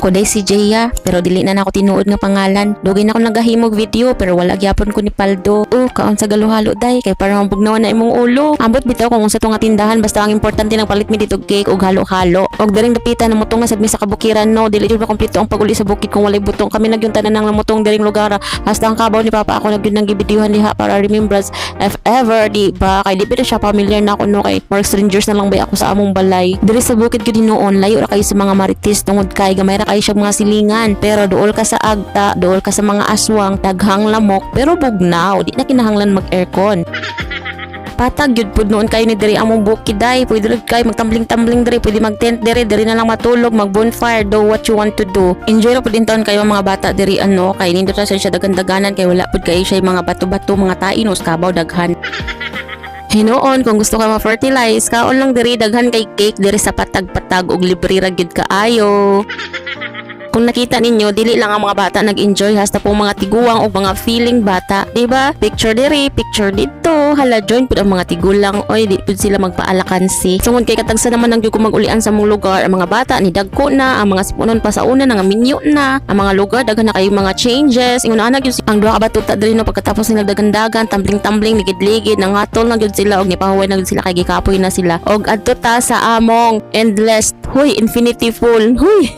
Ako day si Jaya, pero dili na ako tinuod nga pangalan. Dugay na ako nagahimog video, pero wala gyapon ko ni Paldo. Kaon sa galuhalo day, kay parang bugnawan na imong ulo. Ambot bitaw kung sa tunga tindahan, basta ang importante nang palit mi dito cake ug halo-halo. Og daring dapitan ng mutong nga sad mi sa kabukiran no, dili jud kompleto ang paguli sa bukid kung walay butong. Kami nagyuntanan nang mutong daring lugar. Hasta ang kabaw ni Papa ako nagyud nang gibidyohan diha para remembrance if ever, di ba? Kay di ba siya familiar na ako no, kay more strangers na lang ba ako sa among balay. Diri sa bukid gid noon, layo ra kayo sa mga marites tungod kay gamay ra kayo siya mga silingan. Pero duol ka sa agta, duol ka sa mga aswang, daghang lamok, pero bugnaw, di na kinahanglan mag-aircon. Patag yun po noon kayo ni diri among bukid day. Pwede rin kayo magtambling-tambling diri, pwede mag-tent diri na lang matulog, mag-bonfire, do what you want to do. Enjoy ra po din taon kayo mga bata diri ano, kay nindot ra siya dagandaganan kay wala pud kayo siya mga bato-bato, mga tainos, kabaw daghan. Hinoon kung gusto ka ma-fertilize, kaon lang diri daghan kay cake diri sa patag-patag ug libre ra gyud kaayo. Kung nakita ninyo, dili lang ang mga bata nag-enjoy, hasta po mga tiguang o mga feeling bata. Diba? Picture diri, picture dito. Hala, join po ang mga tigulang. Oy, di po sila magpaalakan si. Sungod kay katagsa naman ng kung mag-ulian sa mong lugar. Ang mga bata, ni dagko na. Ang mga sipunon pa sa una, nga minyo na. Ang mga lugar, daghan na kayo mga changes. Ingon na gyud ang duha ka batuta diri no, pagkatapos nila dagandagan, tumbling-tumbling, ligid-ligid, nangatol na gyud sila og nipahuway na gyud sila kay gikapoy na sila. Og adto ta sa among endless, huy, infinity pool. Huy.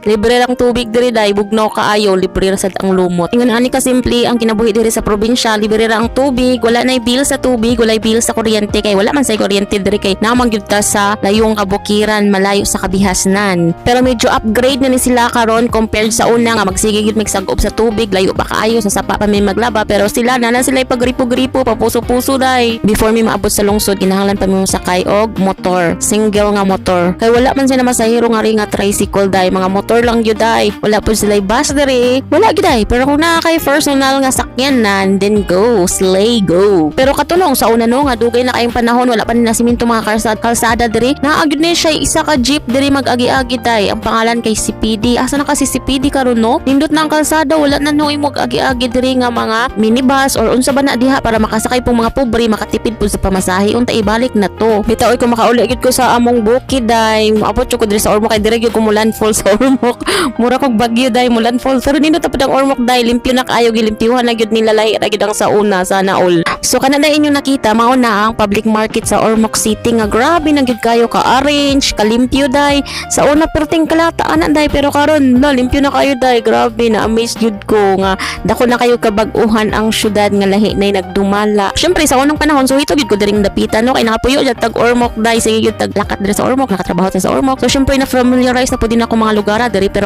Libre lang tubig diri day, bugnaw kaayo, libre ra sad ang lumot. Ingon ani ka simple ang kinabuhi diri sa probinsya, libre ra ang tubig, wala nay bill sa tubig, wala bill sa kuryente kay wala man say kuryente diri kay namang gyud ta sa layong kabukiran, malayo sa kabihasnan. Pero medyo upgrade na ni sila karon compared sa una nga magsige gyud migsag-op sa tubig, layo pa kaayo sa sapa pa may maglaba, pero sila na sila pagripo-gripo, papuso-puso day. Before mi maabot sa lungsod, kinahanglan pa mi sakay og motor, single nga motor. Kay wala man sila masahiro nga ring nga tricycle day, mga motor lang gyud day. Wala po sila bus diri. Wala giday. Pero kung na kay personal nga sakyan na, then go, slay go. Pero katulong sa una no nga dugay na kayong panahon, wala pa ni nasiminto mga kalsada diri. Naagid ni siya isa ka jeep diri mag-agi-agi day. Ang pangalan kay CPD. Asa na kasi CPD karon no? Nindot na ang kalsada, wala na no imo agi-agi diri nga mga minibus or unsa ba na diha para makasakay pong mga pobre, makatipid po sa pamasahe. Unta ibalik na to. Bitaw ko makauli gid ko sa among bukid day. Maabot ko diri sa Ormoc kay diri gyud ko mulan fall sa Ormoc. Mura kog bagyo day mulan fall, pero nindot tapod ang Ormoc day, limpyo na kaayo, gilimpyuhan na gyud nila lahi ra gyud ang sa una, sana all. So kana na inyo nakita, mao na ang public market sa Ormoc City nga grabe na gyud kayo ka arrange, kalimpyo day. Sa una perting kalataan na day, pero karon no limpyo na kayo day, grabe na amaze gyud ko nga dako na kayo kabag-uhan ang syudad nga lahi nay nagdumala. Syempre sa unang panahon so ito gyud ko diring dapitan no, kay nakapuyo jud tag Ormoc day, sige gyud tag lakat diri sa Ormoc, nakatrabaho ta sa Ormoc. So syempre na familiarize na pud din ako mga lugar diri, pero